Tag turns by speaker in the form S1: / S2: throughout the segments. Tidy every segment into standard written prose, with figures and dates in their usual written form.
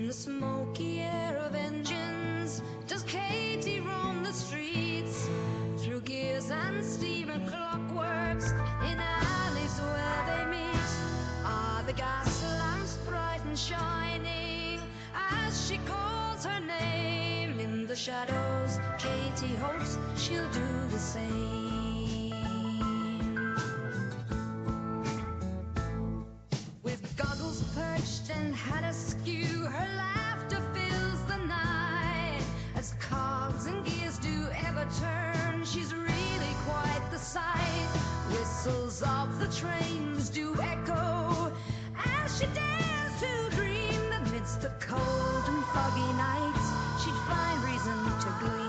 S1: the smoky air of engines does Katie roam the streets, through gears and steam and clockworks, in alleys where they meet. Are the gas lamps bright and shining as she calls her name? In the shadows, Katie hopes she'll do the same. With goggles perched and hat askew, her laughter fills the night. As cogs and gears do ever turn, she's really quite the sight. Whistles of the trains do echo as she dares to dream that amidst the cold and foggy nights she'd find reason to gleam.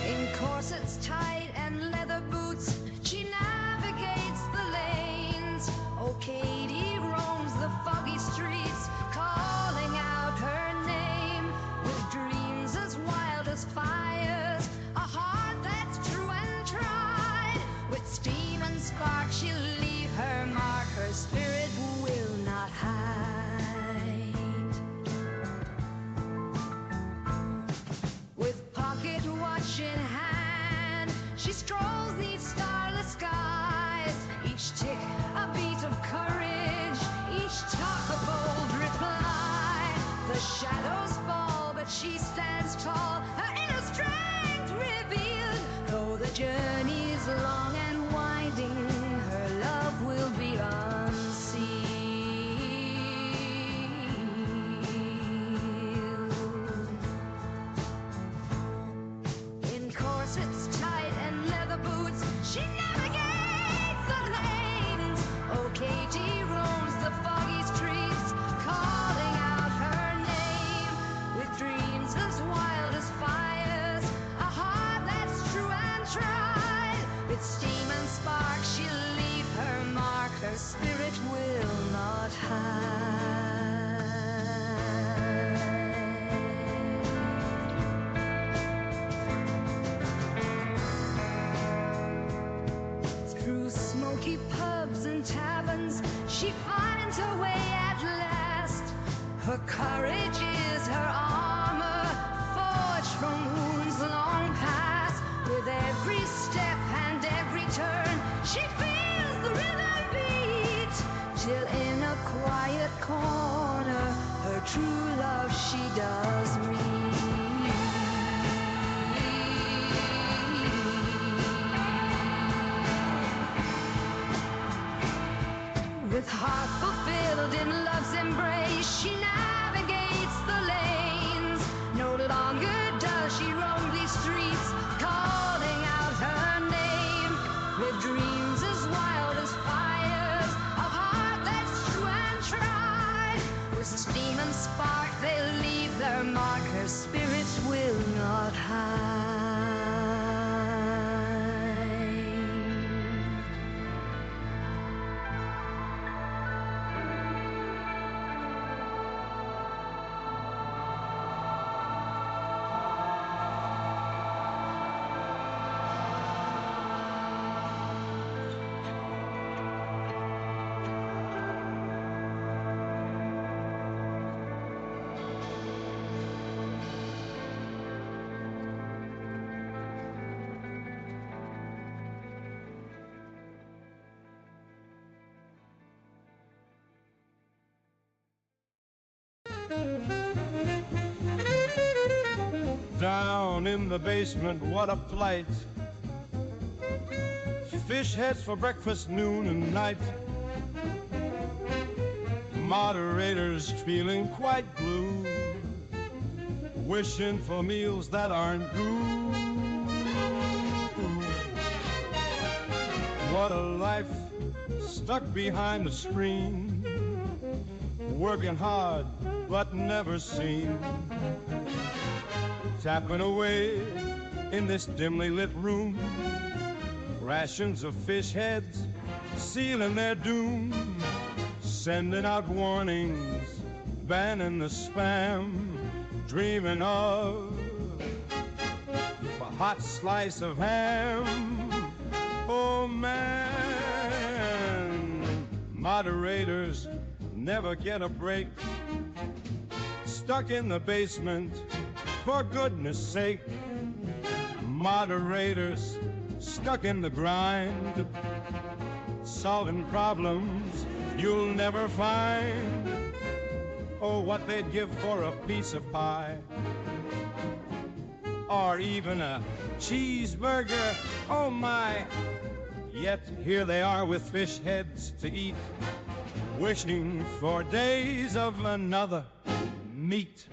S1: In corsets tight and leather boots, she navigates the lanes. Oh, Katie roams the foggy streets, calling out her name. With dreams as wild as fires, a heart that's true and tried. With steam and spark she'll leave her mark, her spirit will not hide. With pocket watch in hand, she strolls these starless skies. Each tick a beat of courage, each talk a bold reply. The shadows fall, but she stands tall, her inner strength revealed. Though the journey's long and winding, her love will be unsealed. In corsets tight and leather boots, she navigates the lanes. Oh, Katie roams the foggy streets, calling out her name. With dreams as wild as fires, a heart that's true and tried. With steam and spark she'll leave her mark, her spirit will not hide. Through smoky pubs and taverns she finds her way at last. Her courage is her armor, forged from wounds long past. With every step and every turn she feels the rhythm beat, till in a quiet corner her true love she does meet. With heart fulfilled in love's embrace, she navigates the lanes. No longer does she roam these streets, calling out her name. With dreams as wild as fires, a heart that's true and tried. With steam and spark they'll leave their mark, her spirit will not hide.
S2: Down in the basement, what a plight. Fish heads for breakfast, noon and night. Moderators feeling quite blue, wishing for meals that aren't good. What a life stuck behind the screen, working hard but never seen. Tapping away in this dimly lit room, rations of fish heads sealing their doom. sending out warnings, banning the spam, dreaming of a hot slice of ham. Oh man, moderators never get a break. Stuck in the basement, for goodness sake. Moderators stuck in the grind, solving problems you'll never find. Oh, what they'd give for a piece of pie, or even a cheeseburger, oh my. Yet here they are with fish heads to eat, wishing for days of another meat.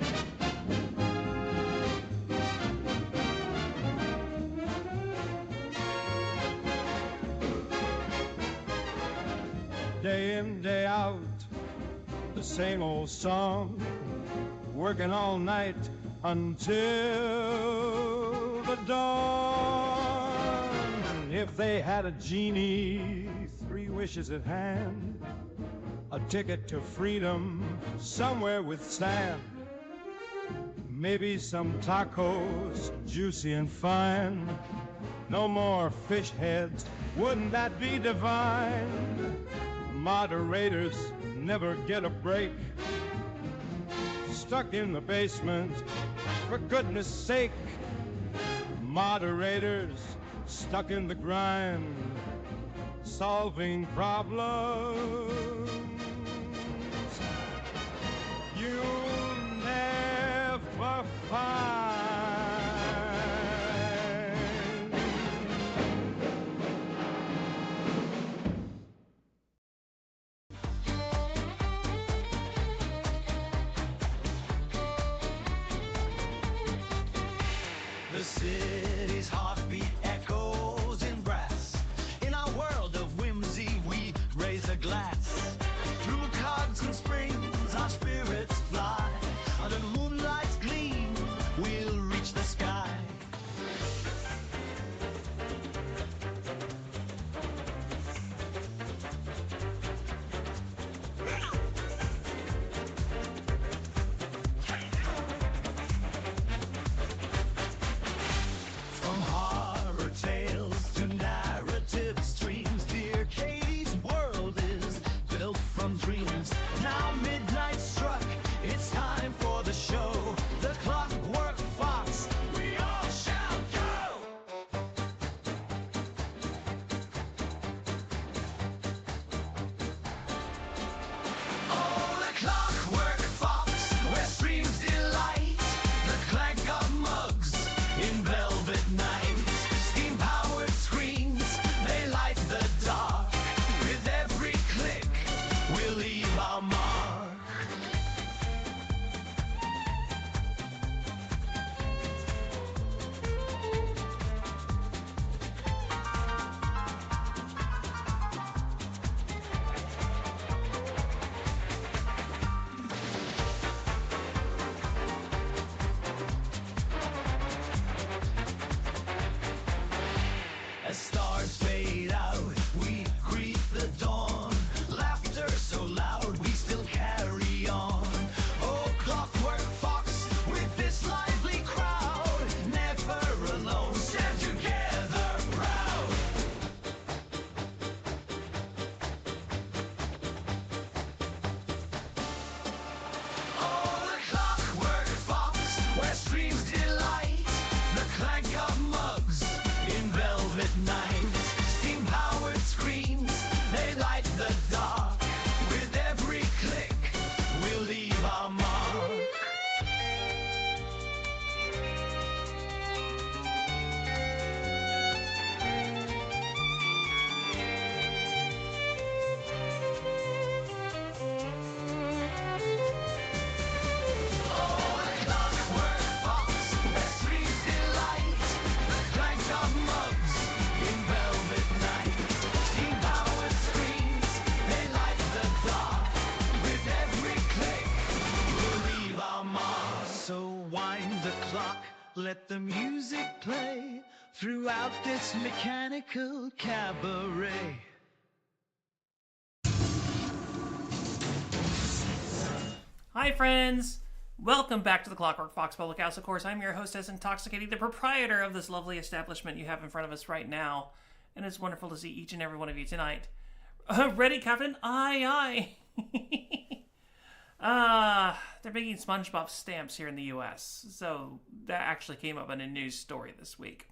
S2: Day in, day out, the same old song, working all night until the dawn. If they had a genie, 3 wishes at hand, a ticket to freedom somewhere with sand, maybe some tacos, juicy and fine, no more fish heads, wouldn't that be divine? Moderators never get a break, stuck in the basement, for goodness sake. Moderators stuck in the grind, solving problems you'll never find.
S3: The city's heartbeat echoes in brass. In our world of whimsy, we raise a glass. Through cogs and springs, our spirits fly. Under the moonlight's gleam, we'll reach the sky. From horror tales to narrative streams, dear Katie's world is built from dreams. Now midnight struck, it's time for the show. The Clockwork Fox, we all shall go! Oh, the Clockwork Fox, where streams delight. The clank of mugs in velvet night. Steam-powered screens, they light the dark. With every click, we'll leave our mark. As stars fade out, we greet the dawn. Laughter so loud, we still carry on. Oh, Clockwork Fox, with this lively crowd, never alone, stand together proud. Oh, the Clockwork Fox, where streams delight. The clank of mugs in velvet night. Steam-powered screens, they light the dark. With every click, we'll leave our mark. Oh, the Clockwork Fox, where streams delight. The clank of mugs in velvet night. Steam-powered screens, they light the dark. With every click, we'll leave our mark. So wind the clock, let the music play throughout this mechanical cabaret.
S4: Hi, friends. Welcome back to the Clockwork Fox Public House. Of course, I'm your hostess, Intoxicating, the proprietor of this lovely establishment you have in front of us right now. And it's wonderful to see each and every one of you tonight. Ready, Captain? Aye, aye. They're making SpongeBob stamps here in the U.S. So that actually came up in a news story this week.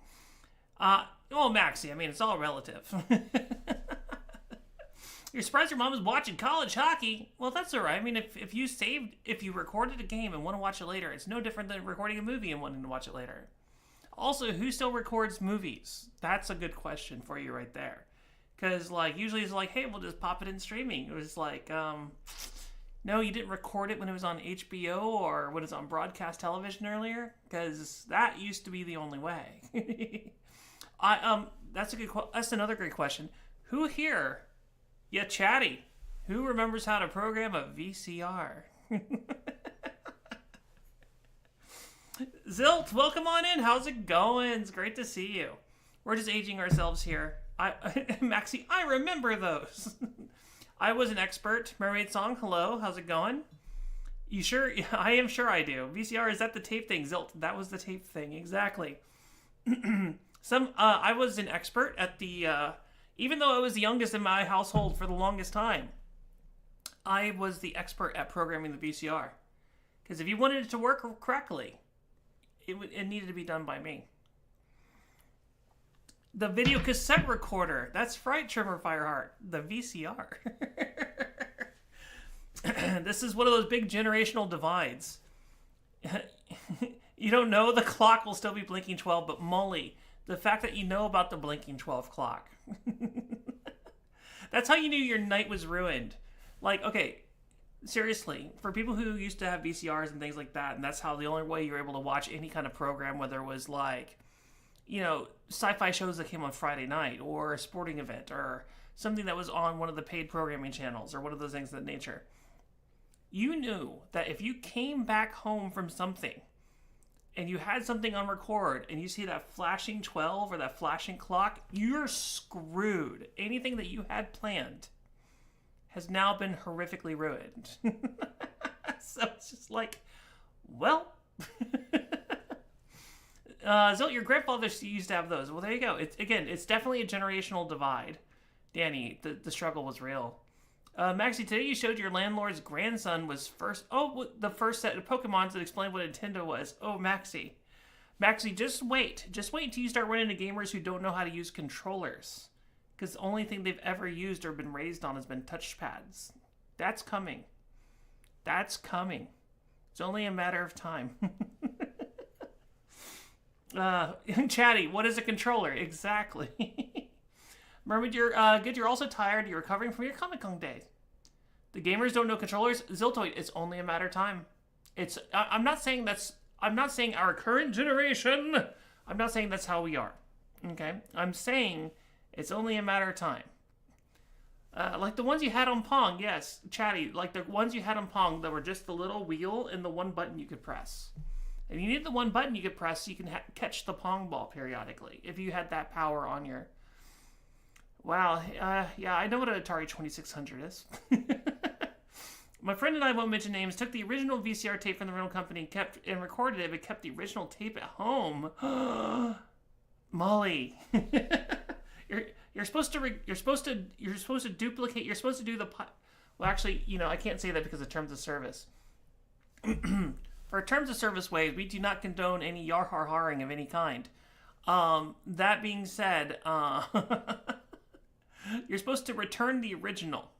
S4: Well, Maxie, I mean, it's all relative. You're surprised your mom is watching college hockey? Well, that's all right. I mean, if you recorded a game and want to watch it later, it's no different than recording a movie and wanting to watch it later. Also, who still records movies? That's a good question for you right there. Because, usually it's like, hey, we'll just pop it in streaming. It was like, no, you didn't record it when it was on HBO or when it was on broadcast television earlier? Because that used to be the only way. That's another great question. Who here... Yeah, chatty. Who remembers how to program a VCR? Zilt, welcome on in. How's it going? It's great to see you. We're just aging ourselves here. Maxie, I remember those. I was an expert. Mermaid Song, hello. How's it going? You sure? I am sure I do. VCR, is that the tape thing? Zilt, that was the tape thing. Exactly. I was an expert at the... Even though I was the youngest in my household for the longest time, I was the expert at programming the VCR. Because if you wanted it to work correctly, it needed to be done by me. The video cassette recorder. That's right, Trimmer Fireheart. The VCR. This is one of those big generational divides. You don't know the clock will still be blinking 12, but Molly, the fact that you know about the blinking 12 clock. That's how you knew your night was ruined. Okay, seriously, for people who used to have VCRs and things like that, and that's how the only way you were able to watch any kind of program, whether it was sci-fi shows that came on Friday night, or a sporting event, or something that was on one of the paid programming channels, or one of those things of that nature. You knew that if you came back home from something, and you had something on record, and you see that flashing 12 or that flashing clock, you're screwed. Anything that you had planned has now been horrifically ruined. So it's just well. Zilt, your grandfather used to have those. Well, there you go. It's definitely a generational divide. Danny, the struggle was real. Maxie, today you showed your landlord's grandson was the first set of Pokemons that explained what Nintendo was. Oh, Maxie, just wait until you start running into gamers who don't know how to use controllers, because the only thing they've ever used or been raised on has been touchpads. That's coming. It's only a matter of time. Chatty, what is a controller? Exactly. Mermaid, you're good. You're also tired. You're recovering from your Comic-Con days. The gamers don't know controllers. Ziltoid, it's only a matter of time. I'm not saying our current generation. I'm not saying that's how we are. Okay? I'm saying it's only a matter of time. Like the ones you had on Pong, yes, Chatty. Like the ones you had on Pong that were just the little wheel and the one button you could press. And you need the one button you could press so you can catch the Pong ball periodically. If you had that power on your... Wow, yeah, I know what an Atari 2600 is. My friend and I won't mention names, took the original VCR tape from the rental company, kept and recorded it, but kept the original tape at home. Molly, you're supposed to duplicate. You're supposed to do the. Well, actually, I can't say that because of terms of service. For terms of service ways, we do not condone any yar-har-haring of any kind. That being said, you're supposed to return the original.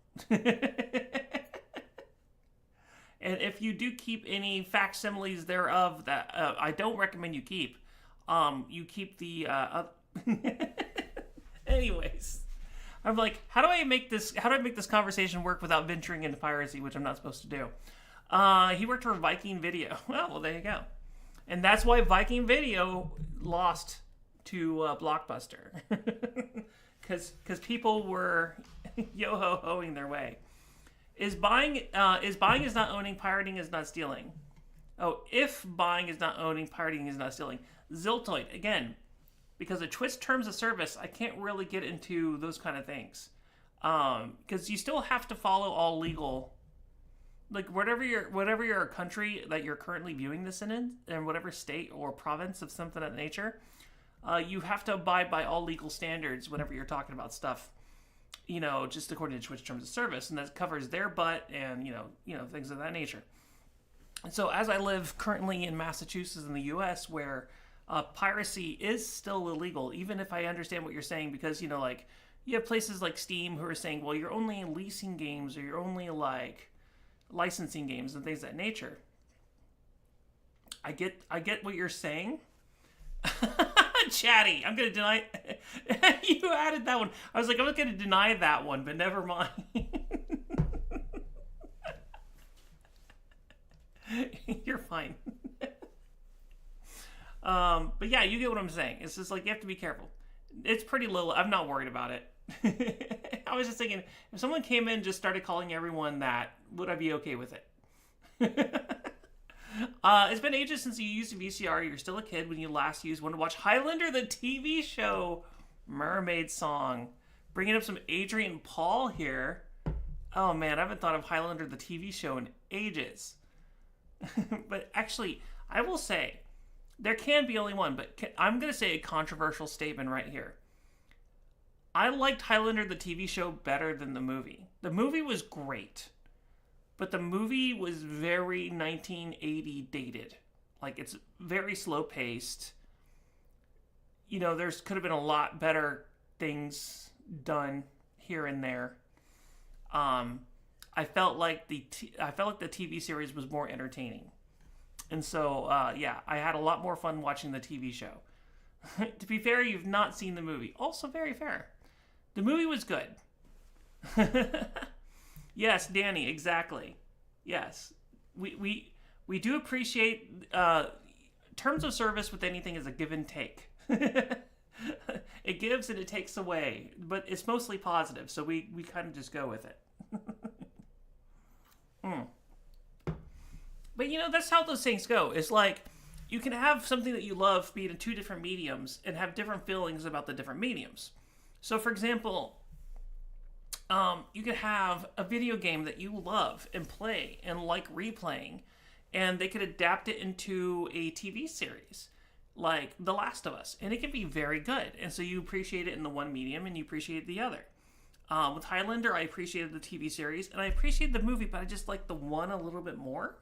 S4: And if you do keep any facsimiles thereof that I don't recommend you keep the... Anyways, I'm like, how do I make this conversation work without venturing into piracy, which I'm not supposed to do? He worked for Viking Video. Well, there you go. And that's why Viking Video lost to Blockbuster. Because people were yo-ho-hoing their way. Is buying is not owning, pirating is not stealing. Oh, if buying is not owning, pirating is not stealing. Ziltoid, again, because of Twitch terms of service, I can't really get into those kind of things. Because you still have to follow all legal like whatever your country that you're currently viewing this in, and whatever state or province of something of that nature, you have to abide by all legal standards whenever you're talking about stuff. You know, just according to Twitch terms of service, and that covers their butt and you know things of that nature. And so, as I live currently in Massachusetts in the U.S., where piracy is still illegal, even if I understand what you're saying, because, you know, like, you have places like Steam who are saying, well, you're only leasing games, or you're only, like, licensing games and things of that nature. I get what you're saying. Chatty, I'm going to deny... You added that one. I was like, I'm not going to deny that one, but never mind. You're fine. But yeah, you get what I'm saying. It's just like, you have to be careful. It's pretty low. I'm not worried about it. I was just thinking, if someone came in and just started calling everyone that, would I be okay with it? It's been ages since you used a VCR. You're still a kid when you last used one to watch Highlander, the TV show. Mermaid Song. Bringing up some Adrian Paul here. Oh man, I haven't thought of Highlander, the TV show in ages. But actually, I will say, there can be only one, but I'm going to say a controversial statement right here. I liked Highlander, the TV show, better than the movie. The movie was great, but the movie was very 1980 dated. Like, it's very slow-paced. You know, there's could have been a lot better things done here and there. I felt like the TV series was more entertaining. And so, yeah, I had a lot more fun watching the TV show. To be fair, you've not seen the movie. Also very fair. The movie was good. Yes, Danny, exactly. Yes. We do appreciate terms of service with anything is a give and take. It gives and it takes away, but it's mostly positive, so we kind of just go with it. But, you know, that's how those things go. It's like, you can have something that you love be in two different mediums and have different feelings about the different mediums. So, for example, you could have a video game that you love and play and like replaying, and they could adapt it into a TV series, like The Last of Us, and it can be very good. And so you appreciate it in the one medium and you appreciate the other. With Highlander, I appreciated the TV series, and I appreciated the movie, but I just like the one a little bit more.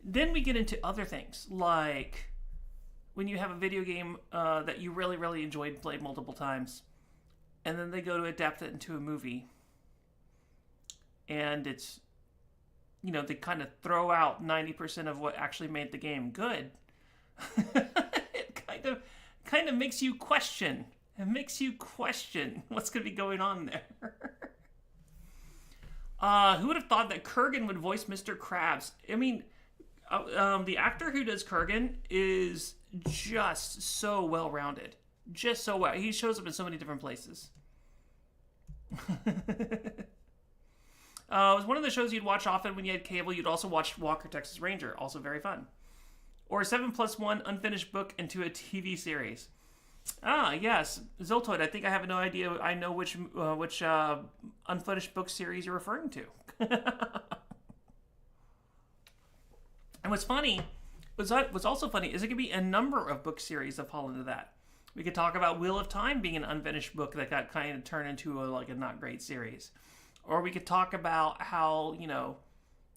S4: Then we get into other things, like when you have a video game that you really, really enjoyed and played multiple times, and then they go to adapt it into a movie, and it's, you know, they kind of throw out 90% of what actually made the game good. It kind of makes you question. It makes you question what's going to be going on there. Who would have thought that Kurgan would voice Mr. Krabs? I mean... the actor who does Kurgan is just so well-rounded. Just so well. He shows up in so many different places. It was one of the shows you'd watch often when you had cable. You'd also watch Walker, Texas Ranger. Also very fun. Or 7+1 unfinished book into a TV series. Ah, yes. Ziltoid, I think I have no idea. I know which unfinished book series you're referring to. And what's also funny is it could be a number of book series that fall into that. We could talk about Wheel of Time being an unfinished book that got kind of turned into a not great series. Or we could talk about how, you know,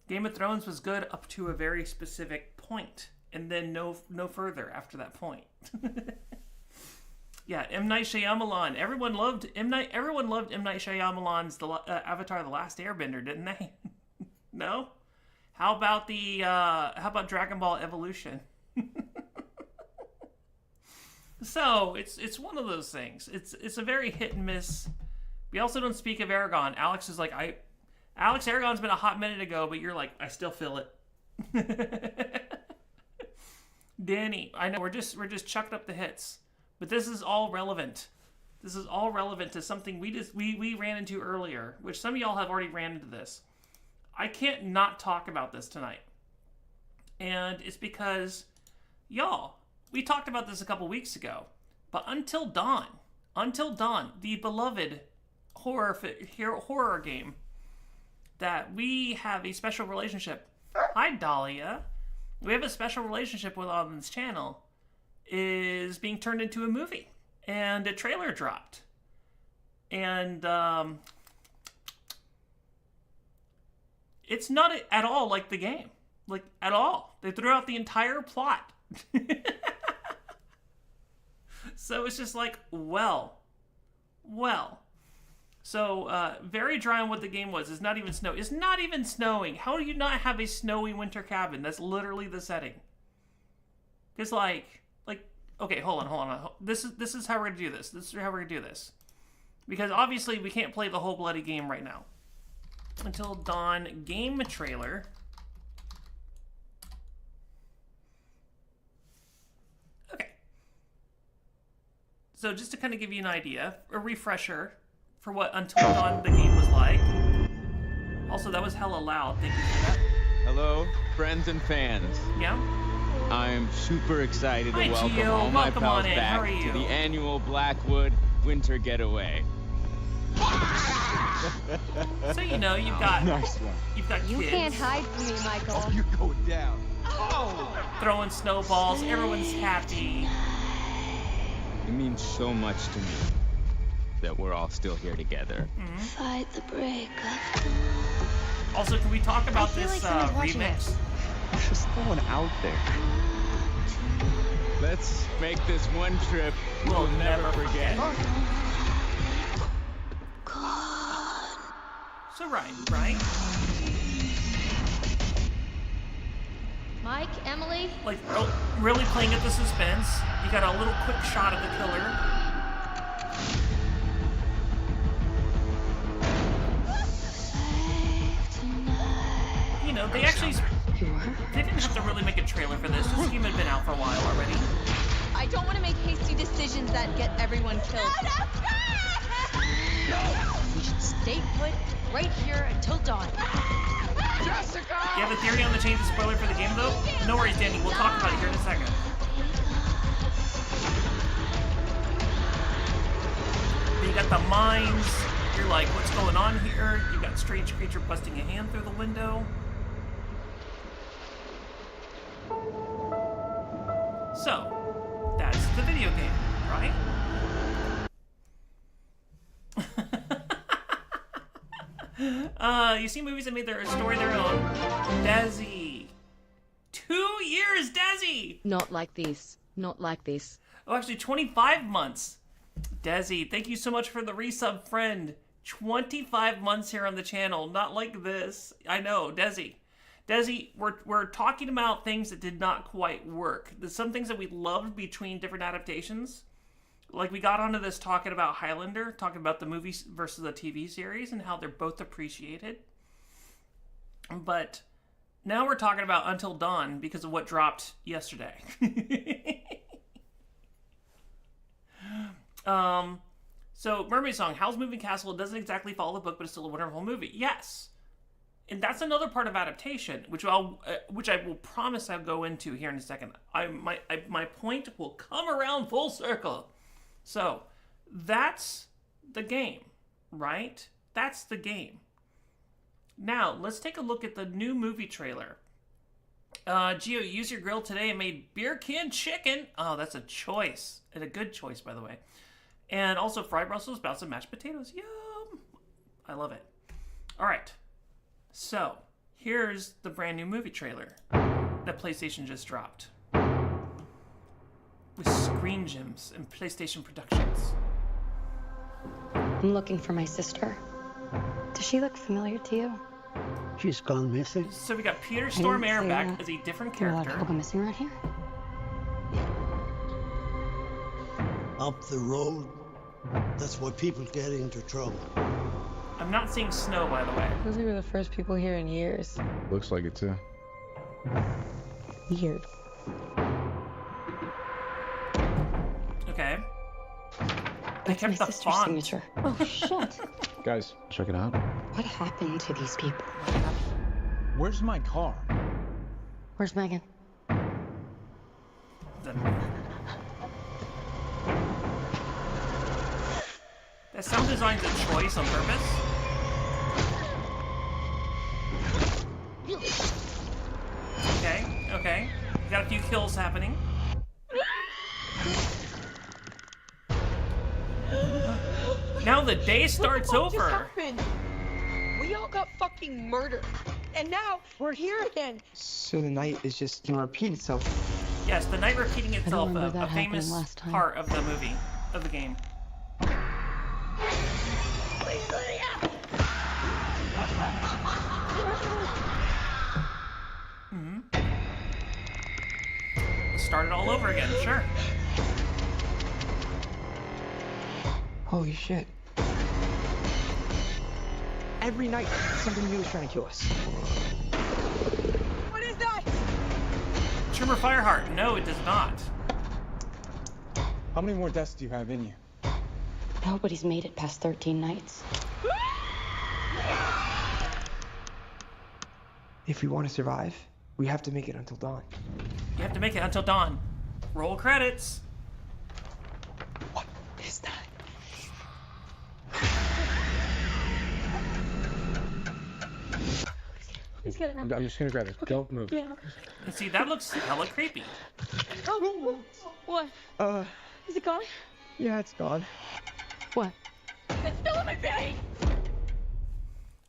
S4: Game of Thrones was good up to a very specific point, and then no further after that point. Yeah, M. Night Shyamalan. Everyone loved M. Night Shyamalan's Avatar: The Last Airbender, didn't they? No? How about Dragon Ball Evolution? So it's one of those things. It's a very hit and miss. We also don't speak of Aragon. Alex is like, Alex, Aragon's been a hot minute ago, but you're like, I still feel it. Danny, I know we're just chucking up the hits, but this is all relevant. This is all relevant to something we ran into earlier, which some of y'all have already ran into this. I can't not talk about this tonight. And it's because, y'all, we talked about this a couple weeks ago, but Until Dawn, the beloved horror game, that we have a special relationship. Hi, Dahlia. We have a special relationship with on this channel. Is being turned into a movie, and a trailer dropped, and it's not at all like the game, like at all. They threw out the entire plot. So it's just like, well. So, very dry on what the game was. It's not even snow. It's not even snowing. How do you not have a snowy winter cabin? That's literally the setting. It's like, okay, hold on. This is how we're gonna do this. This is how we're gonna do this. Because obviously we can't play the whole bloody game right now. Until Dawn game trailer. Okay. So just to kind of give you an idea, a refresher for what Until Dawn the game was like. Also, that was hella loud. Thank you for that.
S5: Hello, friends and fans.
S4: Yeah?
S5: I'm super excited to
S4: Hi,
S5: welcome
S4: Gio.
S5: all my
S4: Welcome
S5: pals
S4: on in. How
S5: back
S4: are you?
S5: to the annual Blackwood Winter Getaway.
S4: So you know, you've got
S5: Nice one.
S4: you've got
S1: You
S4: kids
S1: can't hide from me, Michael.
S5: You're going down.
S4: throwing snowballs. Everyone's happy.
S5: It means so much to me that we're all still here together.
S1: Fight the break.
S4: Also, can we talk about
S1: feel
S4: this
S1: like someone's watching
S4: remix?
S5: There's just no one out there. Let's make this one trip
S4: We'll never forget. So right?
S1: Mike, Emily,
S4: Like, really playing at the suspense. You got a little quick shot of the killer. You know, they actually... They didn't have to really make a trailer for this. This game had been out for a while already.
S6: I don't want to make hasty decisions that get everyone killed. We should stay put right here until dawn.
S4: You have a theory on the change of spoiler for the game, though? No worries, Danny. We'll talk about it here in a second. You got the mines. You're like, what's going on here? You got strange creature busting a hand through the window. So, that's the video game, right? You see movies that made their story their own. Desi. 2 years, Desi!
S7: Not like this. Not like this.
S4: Oh, actually, 25 months. Desi, thank you so much for the resub, friend. 25 months here on the channel. Not like this. I know, Desi. Desi, we're talking about things that did not quite work. There's some things that we loved between different adaptations. Like, we got onto this talking about Highlander, talking about the movie versus the TV series and how they're both appreciated. But now we're talking about Until Dawn because of what dropped yesterday. So, Mermaid Song, Howl's Moving Castle, it doesn't exactly follow the book, but it's still a wonderful movie. Yes. And that's another part of adaptation, which I will promise I'll go into here in a second. My point will come around full circle. So, that's the game, right? That's the game. Now, let's take a look at the new movie trailer. Gio, use your grill today and made beer can chicken. Oh, that's a choice. And a good choice, by the way. And also fried Brussels sprouts and mashed potatoes. Yum! I love it. All right. So, here's the brand new movie trailer that PlayStation just dropped. With Screen Gems and PlayStation Productions.
S8: I'm looking for my sister. Does she look familiar to you?
S9: She's gone missing.
S4: So we got Peter Stormare
S8: say
S4: back
S8: that.
S4: as a different
S8: There are a lot of
S4: character.
S8: people go missing around here.
S9: Up the road. That's why people get into trouble.
S4: I'm not seeing snow, by the way.
S7: Those were the first people here in years.
S10: Looks like it too.
S7: Weird.
S4: Okay. They
S8: That's my
S4: kept the
S8: sister's
S4: font.
S8: signature. Oh shit!
S10: Guys, check it out.
S8: What happened to these people?
S10: Where's my car?
S8: Where's Megan?
S4: That sound design's a choice on purpose. got a few kills happening. Now the day starts
S11: What just
S4: over.
S11: happened? We all got fucking murdered. And now we're here again.
S12: So the night is just gonna repeat itself.
S4: Yes, the night repeating itself,
S7: remember that
S4: a famous
S7: happening last time.
S4: part of the movie, of the game.
S11: Please let me out.
S4: Start it all over again, sure.
S12: Holy shit. Every night, something new is trying to kill us.
S11: What is that?
S4: Trimmer Fireheart, no, it does not.
S10: How many more deaths do you have in you?
S8: Nobody's made it past 13 nights.
S12: If we want to survive, we have to make it until dawn.
S4: You have to make it until dawn. Roll credits.
S12: What is that?
S11: He's getting
S10: I'm just gonna grab it. Don't move.
S11: Yeah.
S4: And see, that looks hella creepy.
S11: Oh, what? Is it gone?
S12: Yeah, it's gone.
S7: What?
S11: It's still in my face.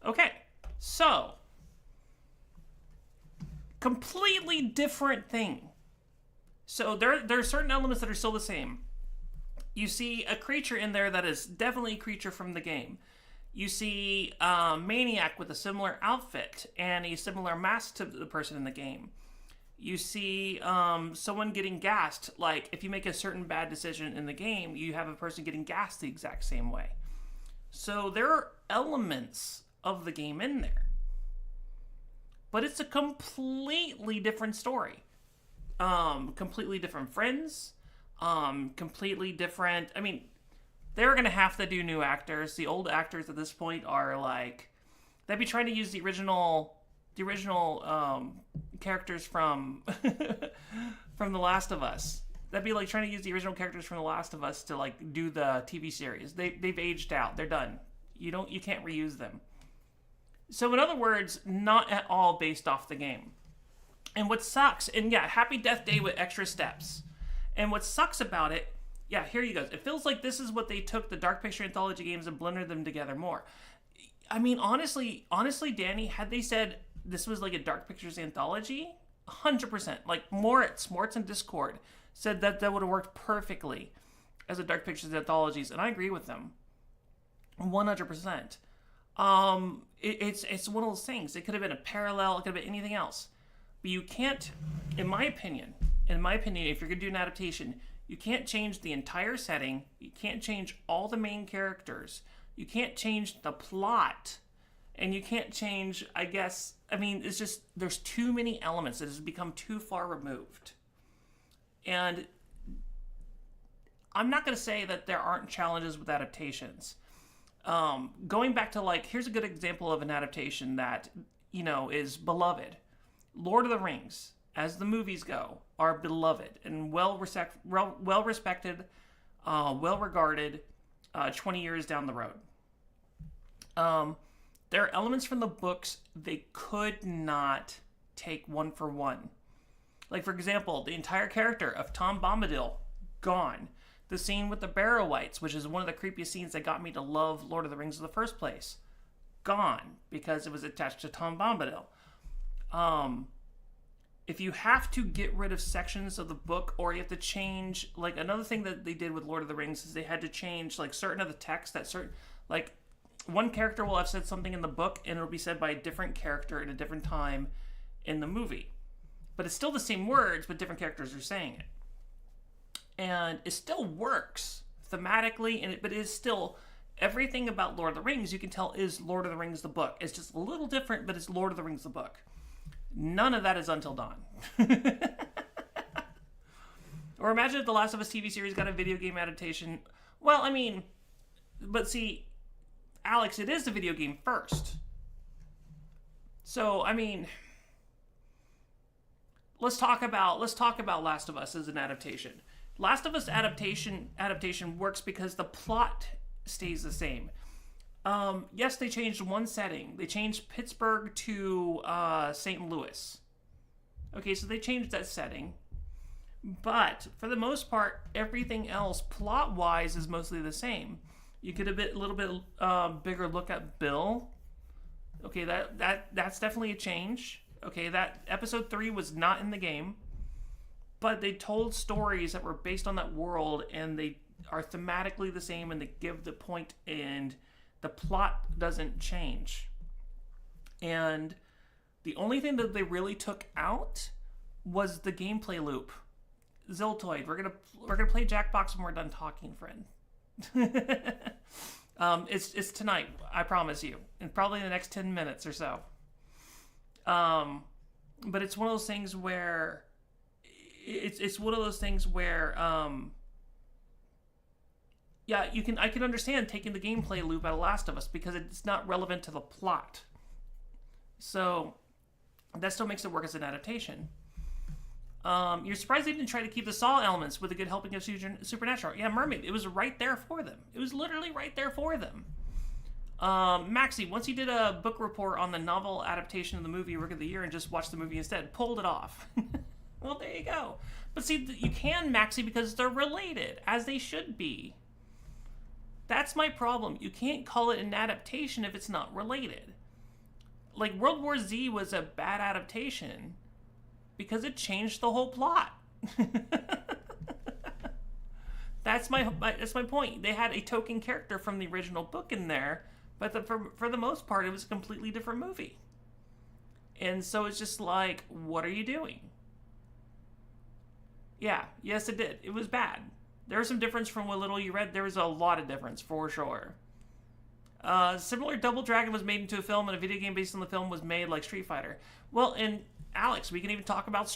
S4: Okay, so completely different thing. So there are certain elements that are still the same. You see a creature in there that is definitely a creature from the game. You see a maniac with a similar outfit and a similar mask to the person in the game. You see someone getting gassed. Like, if you make a certain bad decision in the game, you have a person getting gassed the exact same way. So there are elements of the game in there. But it's a completely different story. Completely different friends. Completely different... I mean, they're going to have to do new actors. The old actors at this point are like... They'd be trying to use the original characters from from The Last of Us. That'd be like trying to use the original characters from The Last of Us to like do the TV series. They've aged out. They're done. You can't reuse them. So in other words, not at all based off the game. And what sucks, and yeah, Happy Death Day with extra steps. And what sucks about it, yeah, here you go. It feels like this is what they took the Dark Picture Anthology games and blended them together more. I mean, honestly, Danny, had they said this was like a Dark Pictures Anthology, 100%. Like, more at Smorts and Discord said that would have worked perfectly as a Dark Pictures Anthologies, and I agree with them. 100%. It's one of those things. It could have been a parallel. It could have been anything else. But you can't, in my opinion, if you're going to do an adaptation, you can't change the entire setting. You can't change all the main characters. You can't change the plot. And you can't change, it's just, there's too many elements. It has become too far removed. And I'm not going to say that there aren't challenges with adaptations. Going back to, like, here's a good example of an adaptation that, is beloved. Lord of the Rings, as the movies go, are beloved and well-respected, well-regarded 20 years down the road. There are elements from the books they could not take one for one. Like, for example, the entire character of Tom Bombadil, gone. The scene with the Barrow-wights, which is one of the creepiest scenes that got me to love Lord of the Rings in the first place, gone, because it was attached to Tom Bombadil. If you have to get rid of sections of the book, or you have to change, like, another thing that they did with Lord of the Rings is they had to change, like, certain of the text like, one character will have said something in the book and it'll be said by a different character at a different time in the movie. But it's still the same words, but different characters are saying it. And it still works thematically, but it is still, everything about Lord of the Rings you can tell is Lord of the Rings the book. It's just a little different, but it's Lord of the Rings the book. None of that is Until Dawn. Or imagine if the Last of Us TV series got a video game adaptation. Well, I mean, but see, Alex, it is the video game first. So, I mean, let's talk about Last of Us as an adaptation. Last of Us adaptation works because the plot stays the same. Yes, they changed one setting. They changed Pittsburgh to St. Louis. Okay, so they changed that setting. But for the most part, everything else plot-wise is mostly the same. You get a little bit bigger look at Bill. Okay, that's definitely a change. Okay, that episode 3 was not in the game, but they told stories that were based on that world, and they are thematically the same, and they give the point, and the plot doesn't change. And the only thing that they really took out was the gameplay loop. Ziltoid, we're gonna play Jackbox when we're done talking, friend. It's tonight, I promise you, and probably in the next 10 minutes or so. But it's one of those things where it's one of those things where yeah, I can understand taking the gameplay loop out of Last of Us because it's not relevant to the plot. So that still makes it work as an adaptation. You're surprised they didn't try to keep the Saw elements with a good helping of Supernatural. Yeah, Mermaid, it was right there for them. It was literally right there for them. Maxie, once he did a book report on the novel adaptation of the movie Work of the Year and just watched the movie instead, pulled it off. Well, there you go. But see, you can, Maxie, because they're related, as they should be. That's my problem. You can't call it an adaptation if it's not related. Like, World War Z was a bad adaptation because it changed the whole plot. That's my point. They had a token character from the original book in there, but for the most part, it was a completely different movie. And so it's just like, what are you doing? Yeah, yes, it did. It was bad. There was some difference from what little you read. There was a lot of difference, for sure. Similar Double Dragon was made into a film, and a video game based on the film was made like Street Fighter. Well, and Alex, we can even talk about